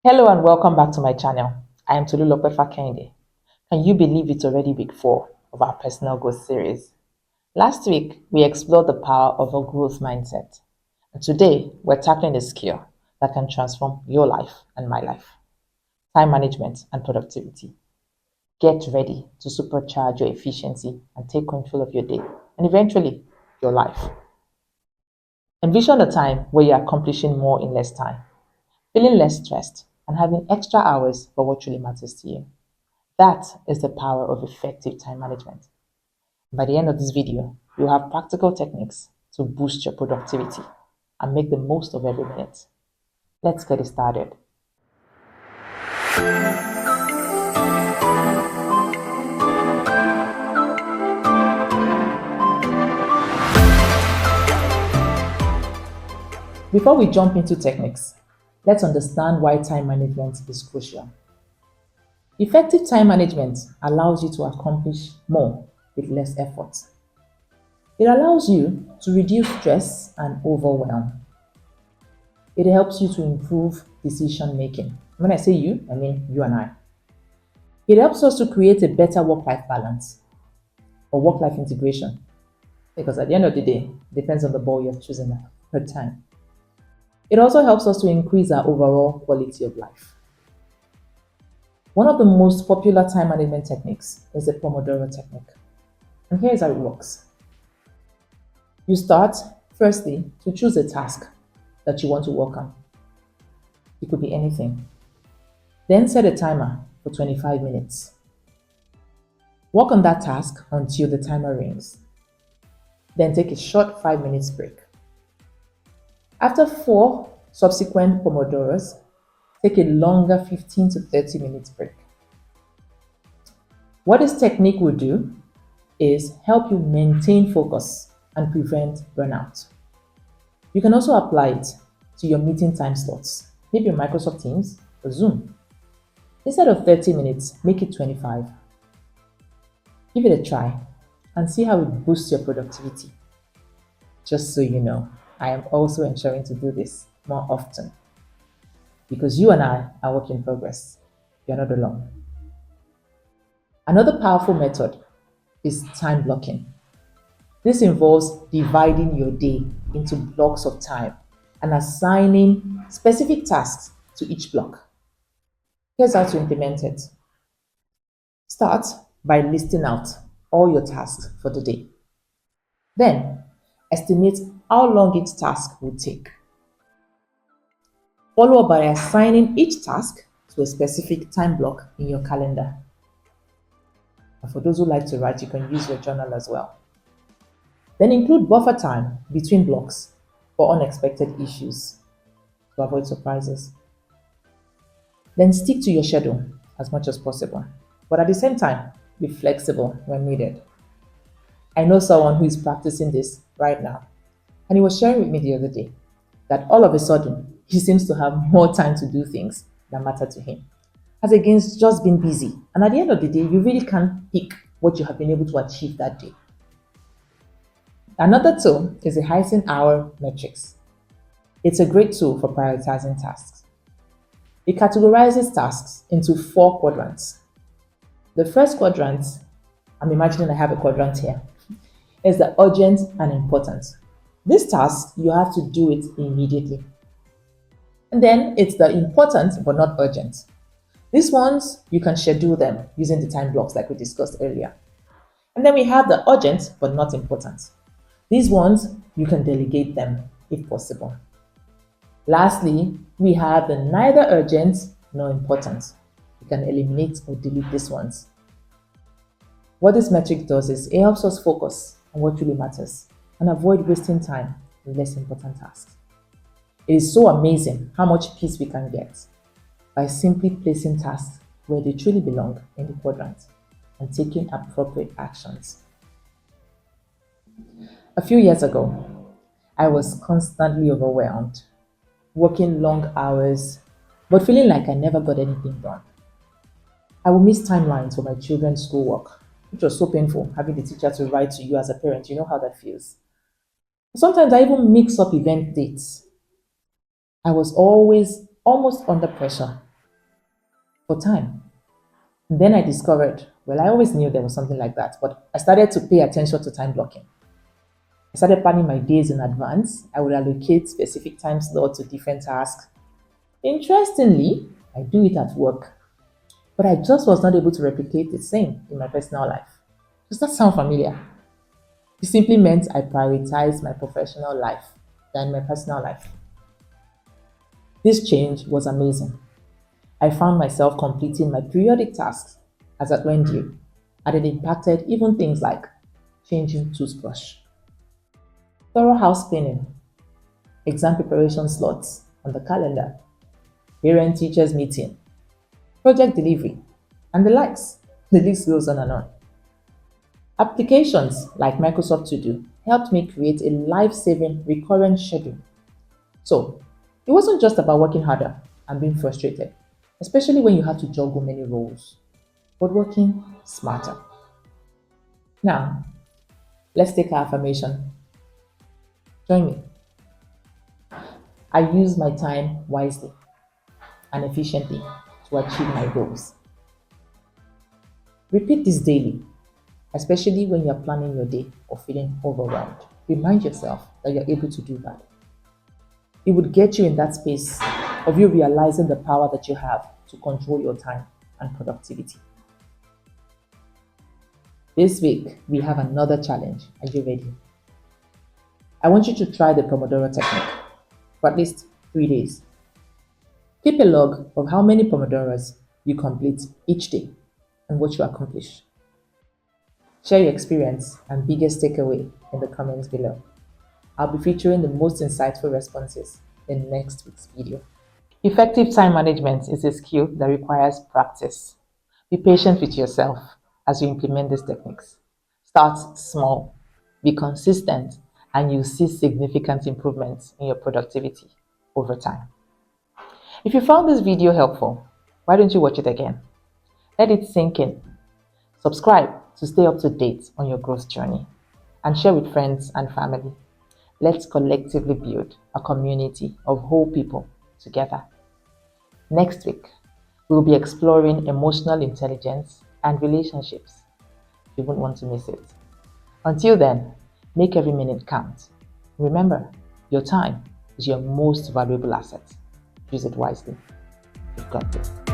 Hello and welcome back to my channel. I am Tolulope Fakende. Can you believe it's already week 4 of our personal growth series? Last week, we explored the power of a growth mindset. And today, we're tackling a skill that can transform your life and my life: time management and productivity. Get ready to supercharge your efficiency and take control of your day and eventually your life. Envision a time where you're accomplishing more in less time, feeling less stressed, and having extra hours for what truly matters to you. That is the power of effective time management. By the end of this video, you'll have practical techniques to boost your productivity and make the most of every minute. Let's get it started. Before we jump into techniques, let's understand why time management is crucial. Effective time management allows you to accomplish more with less effort. It allows you to reduce stress and overwhelm. It helps you to improve decision making. When I say you, I mean you and I. It helps us to create a better work-life balance or work-life integration, because at the end of the day, it depends on the ball you're choosing per time. It also helps us to increase our overall quality of life. One of the most popular time management techniques is the Pomodoro Technique. And here's how it works. You start, firstly, to choose a task that you want to work on. It could be anything. Then set a timer for 25 minutes. Work on that task until the timer rings. Then take a short 5 minutes break. After 4 subsequent Pomodoros, take a longer 15 to 30 minutes break. What this technique will do is help you maintain focus and prevent burnout. You can also apply it to your meeting time slots, maybe on Microsoft Teams or Zoom. Instead of 30 minutes, make it 25. Give it a try and see how it boosts your productivity. Just so you know, I am also ensuring to do this more often, because you and I are work in progress. You're not alone. Another powerful method is time blocking. This involves dividing your day into blocks of time and assigning specific tasks to each block. Here's how to implement it. Start by listing out all your tasks for the day. Then, estimate how long each task will take. Follow up by assigning each task to a specific time block in your calendar. And for those who like to write, you can use your journal as well. Then include buffer time between blocks for unexpected issues to avoid surprises. Then stick to your schedule as much as possible, but at the same time, be flexible when needed. I know someone who is practicing this right now, and he was sharing with me the other day that all of a sudden, he seems to have more time to do things that matter to him, as against just being busy. And at the end of the day, you really can't pick what you have been able to achieve that day. Another tool is the Eisenhower Matrix. It's a great tool for prioritizing tasks. It categorizes tasks into 4 quadrants. The first quadrant, I'm imagining I have a quadrant here, is the urgent and important. This task, you have to do it immediately. And then it's the important but not urgent. These ones, you can schedule them using the time blocks like we discussed earlier. And then we have the urgent but not important. These ones, you can delegate them if possible. Lastly, we have the neither urgent nor important. You can eliminate or delete these ones. What this metric does is it helps us focus on what really matters and avoid wasting time on less important tasks. It is so amazing how much peace we can get by simply placing tasks where they truly belong in the quadrant and taking appropriate actions. A few years ago, I was constantly overwhelmed, working long hours, but feeling like I never got anything done. I would miss timelines for my children's schoolwork, which was so painful having the teacher to write to you as a parent. You know how that feels. Sometimes I even mix up event dates. I was always almost under pressure for time. And then I discovered, well, I always knew there was something like that, but I started to pay attention to time blocking. I started planning my days in advance. I would allocate specific time slots to different tasks. Interestingly, I do it at work, but I just was not able to replicate the same in my personal life. Does that sound familiar? It simply meant I prioritized my professional life than my personal life. This change was amazing. I found myself completing my periodic tasks as at when due, and it impacted even things like changing toothbrush, thorough house cleaning, exam preparation slots on the calendar, parent teachers meeting, project delivery, and the likes. The list goes on and on. Applications like Microsoft To Do helped me create a life-saving recurrent schedule. So, it wasn't just about working harder and being frustrated, especially when you have to juggle many roles, but working smarter. Now, let's take our affirmation. Join me. I use my time wisely and efficiently to achieve my goals. Repeat this daily, especially when you're planning your day or feeling overwhelmed. Remind yourself that you're able to do that. It would get you in that space of you realizing the power that you have to control your time and productivity. This week, we have another challenge. Are you ready? I want you to try the Pomodoro Technique for at least 3 days. Keep a log of how many Pomodoros you complete each day and what you accomplish. Share your experience and biggest takeaway in the comments below. I'll be featuring the most insightful responses in next week's video. Effective time management is a skill that requires practice. Be patient with yourself as you implement these techniques. Start small, be consistent, and you'll see significant improvements in your productivity over time. If you found this video helpful, why don't you watch it again? Let it sink in. Subscribe to stay up to date on your growth journey and share with friends and family. Let's collectively build a community of whole people together. Next week, we'll be exploring emotional intelligence and relationships. You won't want to miss it. Until then, make every minute count. Remember, your time is your most valuable asset. Use it wisely. You've got this.